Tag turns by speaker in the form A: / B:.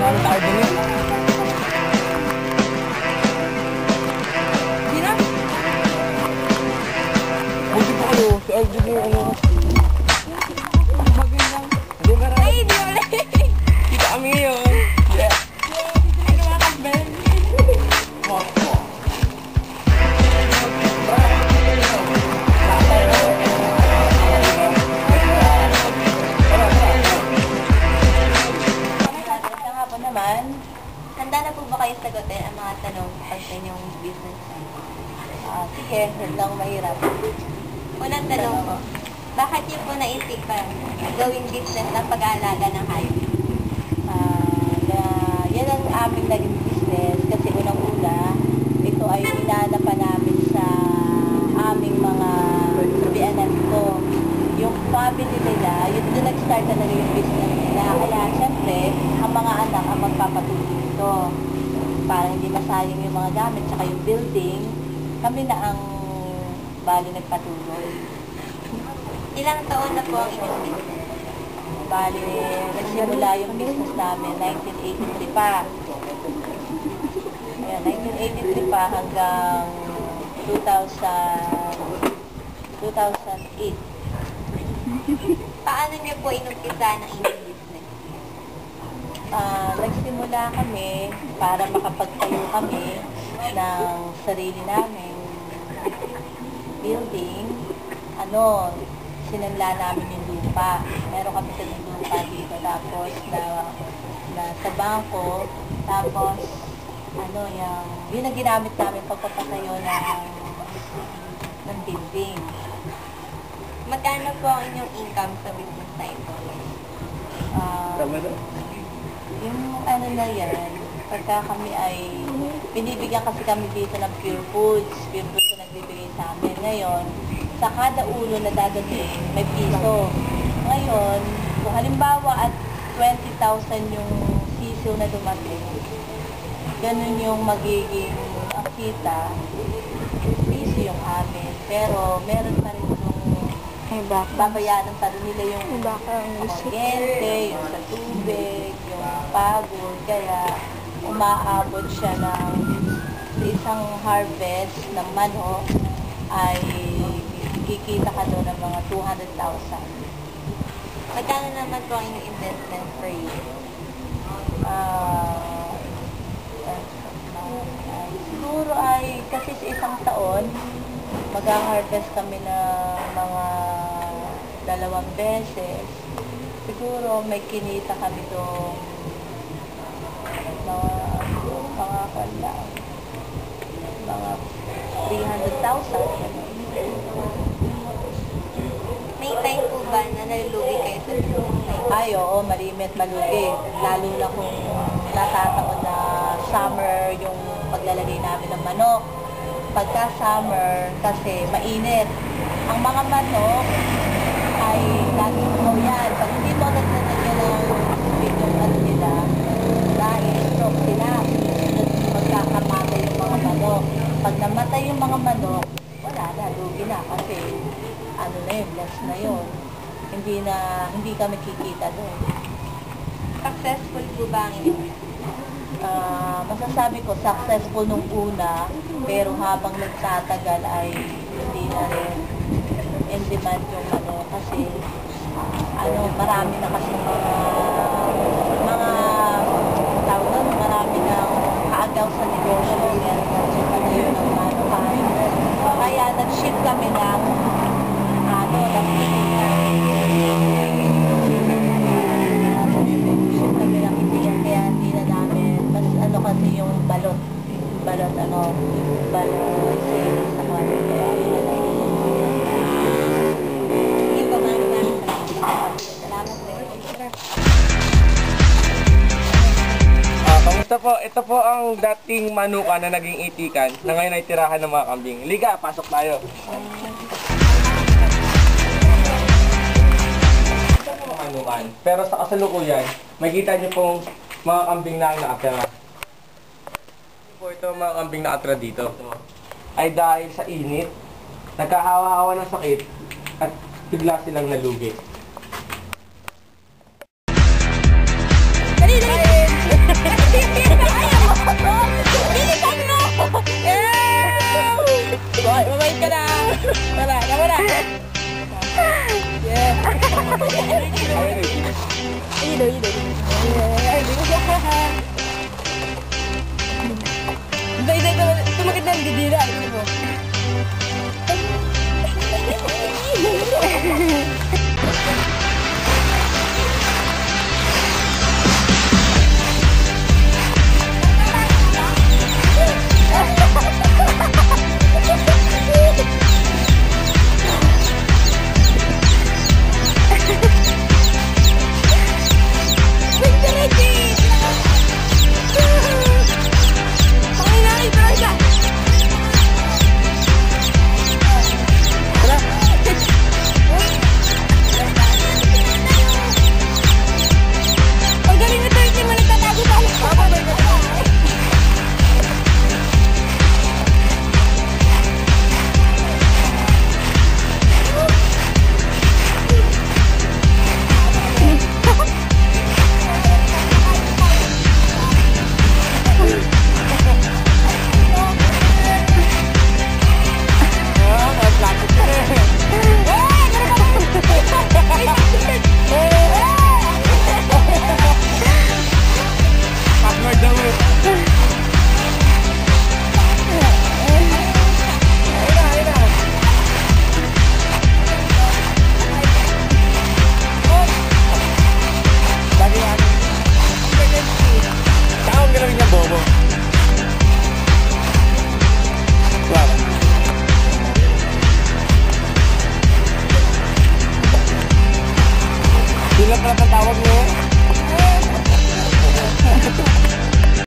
A: Marami tayo din eh.
B: Hindi na.
A: Buti po kayo. Si Alvin yung ano.
B: Magandang.
A: Hindi marami.
B: Ay, di ulit.
A: Kita kami ngayon. Yeah.
B: Ano mga kasben?
C: Naman, handa na po ba kayo sagutin ang mga tanong pag sa inyong business? Sige, huwag lang mahirap. Unang tanong po, bakit niyo po naisipan gawing business ang pag-aalaga ng hayop? Yan ang aming naging business kasi unang-una, ito ay inanapan namin sa aming mga bianan ko. Yung family nila, yun doon nag-start na yung business nila. Kaya syempre, ang mga anak ang magpapatuloy nito. Para hindi masayang yung mga gamit, saka yung building, kami na ang bali nagpatuloy. Ilang taon na po ang inyong business? Bali, nagsimula yung business namin, 1983 pa. Ayan, 1983 pa hanggang 2008. Paano niyo po inumpisa ng inyong business? Nagsimula kami para makapagtayo kami ng sarili namin building. Sinanla namin yung lupa. Meron kami sa lupa dito. Tapos na sa bangko. Tapos yung ang ginamit namin pagpapatayo ng building. Magkano po ang inyong income sa business na ito?
A: Tama na.
C: Yung na yan, pagka kami ay, binibigyan kasi kami dito ng Pure Foods. Pure Foods na nagbibigay sa amin. Ngayon, sa kada ulo na dadating, may piso. Ngayon, kung halimbawa at 20,000 yung sisiw na dumating, ganun yung magiging kita, piso yung amin. Pero meron pa rin babayaran pa rin nila yung kuryente, yung sa tubig, yung pagod. Kaya umaabot siya ng isang harvest ng manok ay kikita ka doon ng mga 200,000. Magkano naman po ang investment per year? Siguro ay kasi sa isang taon mag-harvest kami ng mga 2 beses. Siguro may kinita kami doon mga 300,000. May time po ba na nalulugi kayo sa business? Ay, oo, malimit malugi. Lalo na kung natataon na summer yung paglalagay namin ng manok. Pagka summer, kasi mainit. Ang mga manok ay lagi mo yan. Pag hindi mo naglalagyan ng tubig yung nila, dahil stroke sila. Magkakamatay yung mga manok. Pag namatay yung mga manok, wala na, lugi na. Kasi bless na yun. Hindi kami kikita doon. Successful po ba ang inyong? Masasabi ko, successful nung una, pero habang nagtatagal ay hindi na rin in demand yung kasi marami na kasi mga tawag doon, marami na kaagaw sa negosyo, meron na siya panayo ng manukan. Kaya nag-shift kami ng kasi yung balot sales sa kami. Kaya hindi ba salamat din.
A: Kamusta po? Ito po ang dating manuka na naging itikan na ngayon ay tirahan ng mga kambing. Liga, pasok tayo. Manukan. Pero sa kasalukuyan, makikita niyo pong mga kambing na ang nakatira. Ito mga kambing na nakatira dito ay dahil sa init, nagkahawa-hawa ng sakit at bigla silang nalugi.
B: Dali!
C: yan, hindi na. Ayun mo.